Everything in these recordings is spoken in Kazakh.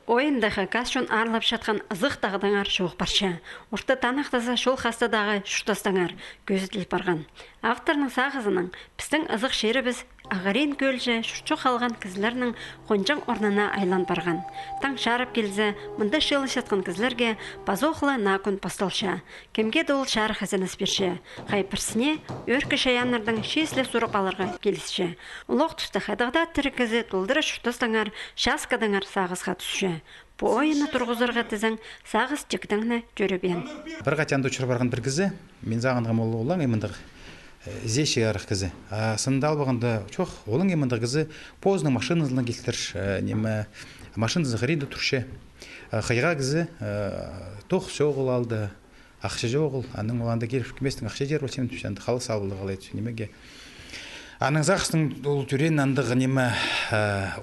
Ойында хакас шон арлап шатқан ызық тағдаңар шоқ барша. Орта танақтаса шол хастадағы шүштастаңар көзітіл барған. Авторның сағызының біздің ызық шері біз ағарен көлжі шүрчу қалған кізлерінің қонжың орнына айлан барған. Таң шарып келзі, мұнда шылы шатқан кізлерге базоқлы накүн посталша. Кемге дол шары хазанас берші. Қайпірсіне өркі шаянлардың шеслі сұрып алырға келісші. Ұлық түсті қайдағда тірі кізі толдыры шүштастаңар шаскадаңар сағызға түсші. Бұ ойыны тұрғызырға тізің сағыз жектіңні жүрібен. Бір қатянды ұшыр барған бір кізі, мен зағынға молы олаң еміндіғ зеші арық кізі. Сында албағында чоқ олың еміндіғ кізі позның машинызылың келтір, немі машинызы ғырейді тұршы. Қайға кізі тоқ соғыл алды, ақшы жоғыл, аның оланда келіп кеместің ақшы жер болсем түшенді, қалы сабылды қалайды, немеге. Аның зақыстың ол түрен андығы немі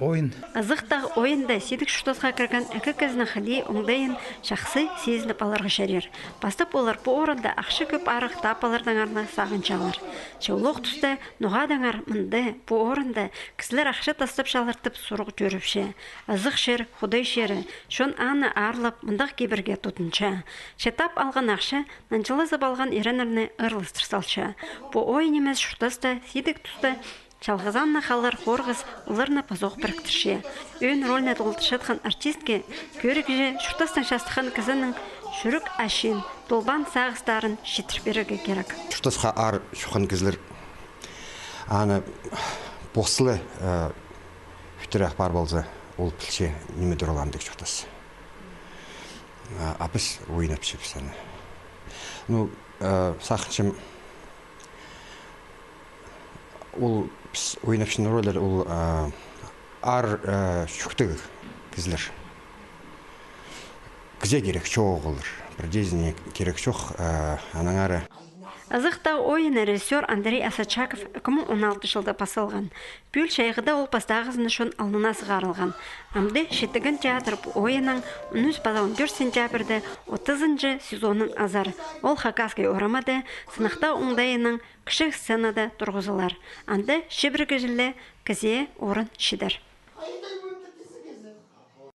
ойын. Азықтағы ойында седік шүтасқа кірген әкі кізінің қали оңдайын шақсы сезіліп аларға шәрер. Бастып олар бұл орында ақшы көп арық тапалардан арна сағын шалар. Шаулық тұста нұғадаңар мұнды бұл орында кісілер ақшы тастап шалыртып сұрық жүріпші. Азық шер, құдай шері, шон аны арылып мұндақ кебірге тұтынша. Шетап алған ақшы нанчылызып алған еренеріне ұрлыстыр салшы. Бұл ойын емес шүтаста седік тұста Чалғызанна қалар қорғыз оларына пазоқ біріктірше. Өн рөліне толтышатқан артистке көрік же шүртастан шастыған кізінің жүрік әшін, долбан сағыстарын жетір берігі керек. Шүртасқа ар шуқан кізілер аны босылы үтір ақпар болза ол пілше неме дұраламдық шүртас. Апыс ойынап шеп сәні. Сақыншым ол ойнапшын рөлер ол ар шүктігі кізлер. Кізе керек шоқ олыр. Бірдезіне керек шоқ аның ары. Азықта ойын режиссер Андрей Асачаков 2016 жылда басылған. Пүл шайғыда ол пастағызыны шон алнына сығарылған. Амды шеттігін театр ойының 14 сентябрді 30-шы сезонның азар. Ол хакаскай орамады, сынақта оңдайының кіші сценада тұрғызылар. Анды шебіргі жылы кізе орын шидер.